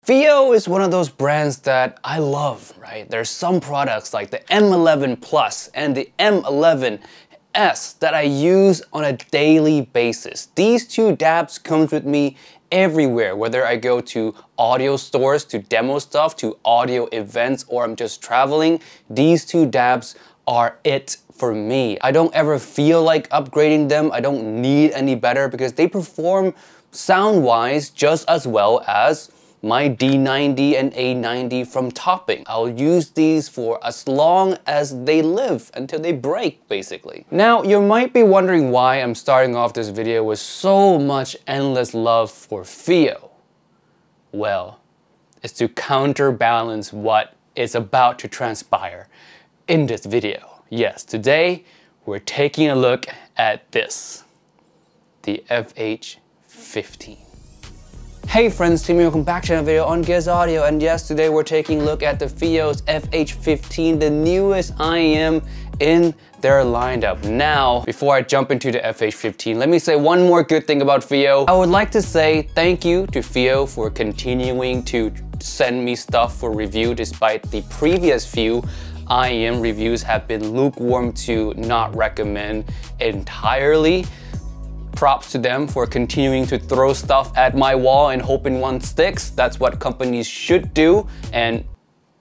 FiiO is one of those brands that I love, right? There's some products like the M11 Plus and the M11S that I use on a daily basis. These two dabs comes with me everywhere, whether I go to audio stores to demo stuff, to audio events, or I'm just traveling. These two dabs are it for me. I don't ever feel like upgrading them. I don't need any better because they perform sound-wise just as well as my D90 and A90 from Topping. I'll use these for as long as they live, until they break, basically. Now, you might be wondering why I'm starting off this video with so much endless love for FiiO. Well, it's to counterbalance what is about to transpire in this video. Yes, today we're taking a look at this, the FH15. Hey friends, Timmy, welcome back to another video on Giz Audio, and yes, today we're taking a look at the FiiO's FH15, the newest IEM in their lineup. Now, before I jump into the FH15, let me say one more good thing about FiiO. I would like to say thank you to FiiO for continuing to send me stuff for review despite the previous few IEM reviews have been lukewarm to not recommend entirely. Props to them for continuing to throw stuff at my wall and hoping one sticks. That's what companies should do, and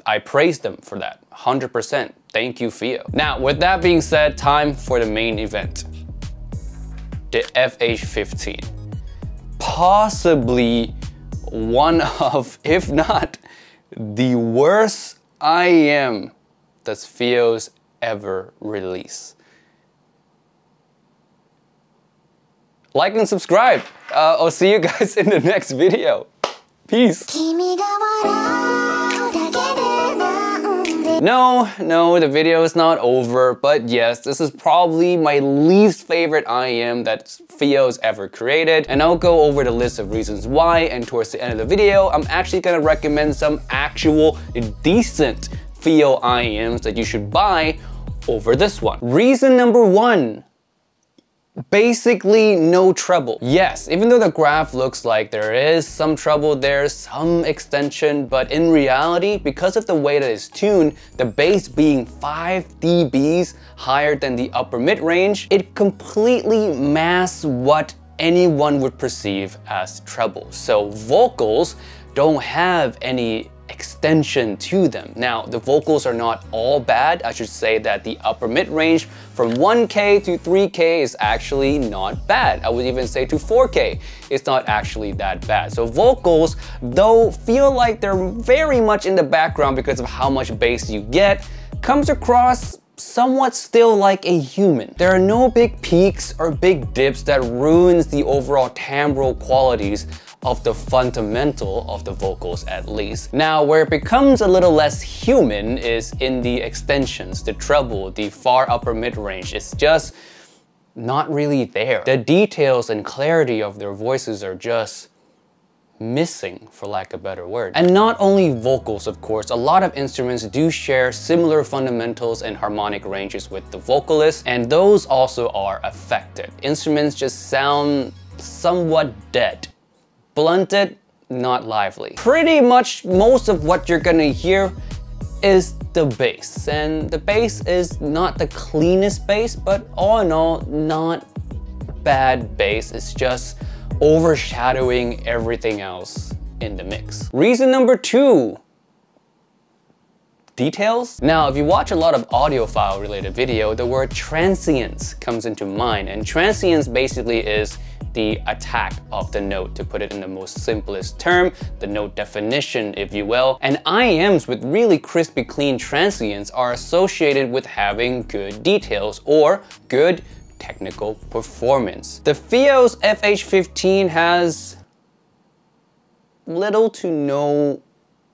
I praise them for that, 100%. Thank you, FiiO. Now, with that being said, time for the main event, the FH15. Possibly one of, if not the worst IEM that FiiO's ever released. Like and subscribe. I'll see you guys in the next video. Peace. No, the video is not over, but yes, this is probably my least favorite IEM that FiiO's ever created, and I'll go over the list of reasons why, and towards the end of the video, I'm actually gonna recommend some actual decent FiiO IEMs that you should buy over this one. Reason number one, basically no treble. Yes, even though the graph looks like there is some treble there, some extension, but in reality, because of the way that it's tuned, the bass being 5 dBs higher than the upper mid-range, it completely masks what anyone would perceive as treble. So vocals don't have any extension to them. Now, the vocals are not all bad. I should say that the upper mid-range from 1K to 3K is actually not bad. I would even say to 4K, it's not actually that bad. So vocals, though feel like they're very much in the background because of how much bass you get, comes across somewhat still like a human. There are no big peaks or big dips that ruins the overall timbral qualities of the fundamental of the vocals, at least. Now, where it becomes a little less human is in the extensions, the treble, the far upper mid-range. It's just not really there. The details and clarity of their voices are just missing, for lack of a better word. And not only vocals, of course, a lot of instruments do share similar fundamentals and harmonic ranges with the vocalist, and those also are affected. Instruments just sound somewhat dead. Blunted, not lively. Pretty much most of what you're gonna hear is the bass. And the bass is not the cleanest bass, but all in all, not bad bass. It's just overshadowing everything else in the mix. Reason number two, details. Now, if you watch a lot of audiophile related video, the word transience comes into mind. And transience basically is the attack of the note, to put it in the most simplest term, the note definition, if you will. And IEMs with really crispy, clean transients are associated with having good details or good technical performance. The FiiO's FH15 has little to no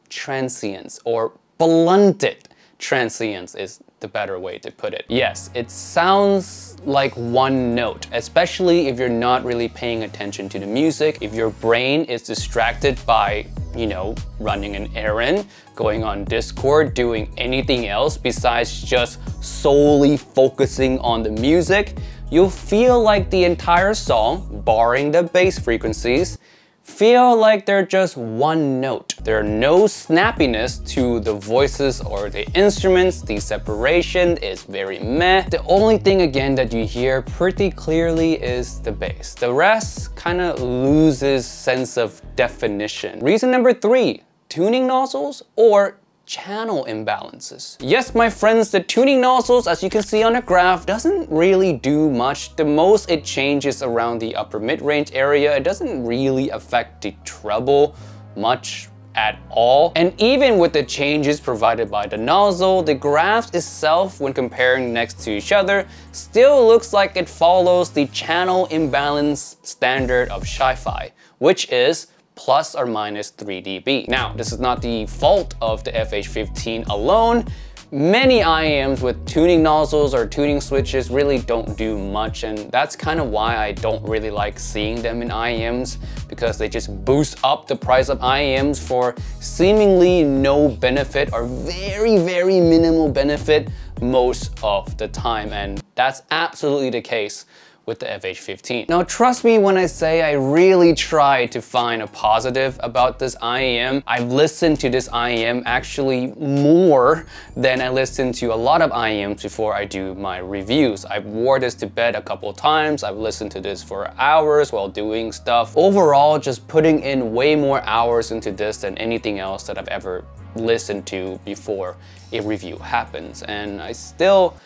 transients, or blunted transients is the better way to put it. Yes, it sounds like one note, especially if you're not really paying attention to the music, if your brain is distracted by, you know, running an errand, going on Discord, doing anything else besides just solely focusing on the music, you'll feel like the entire song, barring the bass frequencies, feel like they're just one note. There's no snappiness to the voices or the instruments. The separation is very meh. The only thing again that you hear pretty clearly is the bass. The rest kind of loses sense of definition. Reason number 3, tuning nozzles or channel imbalances. Yes, my friends, the tuning nozzles, as you can see on the graph, doesn't really do much. The most it changes around the upper mid-range area. It doesn't really affect the treble much at all. And even with the changes provided by the nozzle, the graph itself, when comparing next to each other, still looks like it follows the channel imbalance standard of Sci-Fi, which is plus or minus 3 dB. Now, this is not the fault of the FH15 alone. Many IEMs with tuning nozzles or tuning switches really don't do much, and that's kind of why I don't really like seeing them in IEMs, because they just boost up the price of IEMs for seemingly no benefit or very, very minimal benefit most of the time, and that's absolutely the case with the FH15. Now trust me when I say I really tried to find a positive about this IEM. I've listened to this IEM actually more than I listen to a lot of IEMs before I do my reviews. I've wore this to bed a couple times. I've listened to this for hours while doing stuff. Overall, just putting in way more hours into this than anything else that I've ever listened to before a review happens. And I still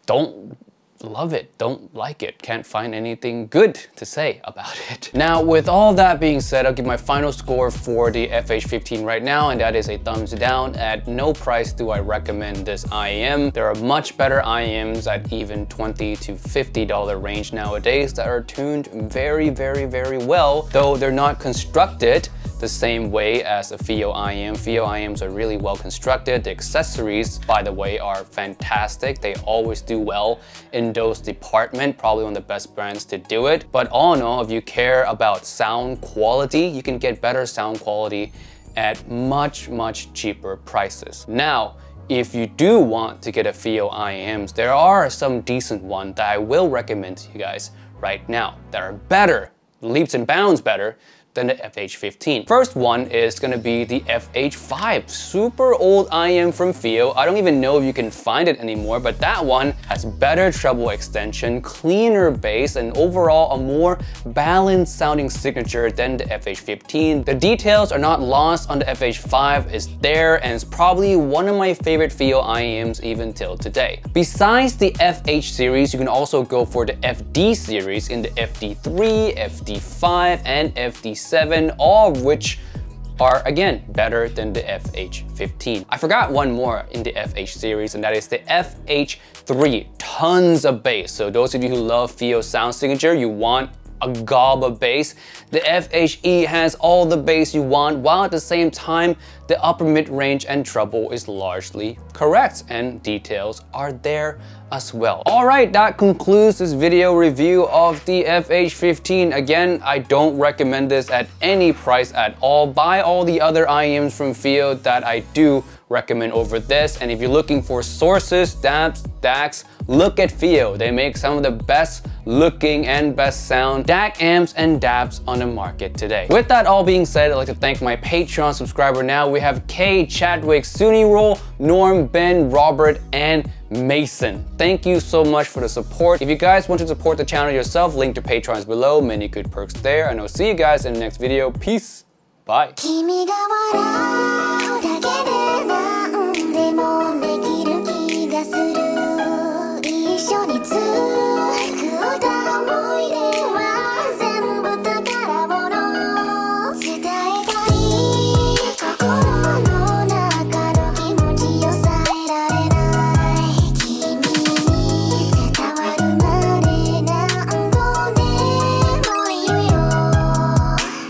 don't love it, don't like it, can't find anything good to say about it. Now, with all that being said, I'll give my final score for the FH15 right now, and that is a thumbs down. At no price do I recommend this IEM. There are much better IEMs at even $20 to $50 range nowadays that are tuned very, very, very well, though they're not constructed the same way as a FiiO IEM. FiiO IEMs are really well constructed. The accessories, by the way, are fantastic. They always do well in those departments, probably one of the best brands to do it. But all in all, if you care about sound quality, you can get better sound quality at much, much cheaper prices. Now, if you do want to get a FiiO IEMs, there are some decent ones that I will recommend to you guys right now that are better, leaps and bounds better than the FH15. First one is gonna be the FH5, super old IEM from FiiO. I don't even know if you can find it anymore, but that one has better treble extension, cleaner bass, and overall a more balanced sounding signature than the FH15. The details are not lost on the FH5, it's there, and it's probably one of my favorite FiiO IEMs even till today. Besides the FH series, you can also go for the FD series in the FD3, FD5, and FD7, all of which are again better than the FH15. I forgot one more in the FH series, and that is the FH3. Tons of bass. So those of you who love FiiO sound signature, you want a gob of bass. The FHE has all the bass you want, while at the same time, the upper mid-range and treble is largely correct, and details are there as well. All right, that concludes this video review of the FH15. Again, I don't recommend this at any price at all. Buy all the other IEMs from FiiO that I do recommend over this. And if you're looking for sources, DACs, look at FiiO. They make some of the best looking and best sound DAC amps and DABs on the market today. With that all being said, I'd like to thank my Patreon subscriber now. We have Kay, Chadwick, Suni Roll, Norm, Ben, Robert, and Mason. Thank you so much for the support. If you guys want to support the channel yourself, link to Patreon is below. Many good perks there. And I'll see you guys in the next video. Peace. Bye.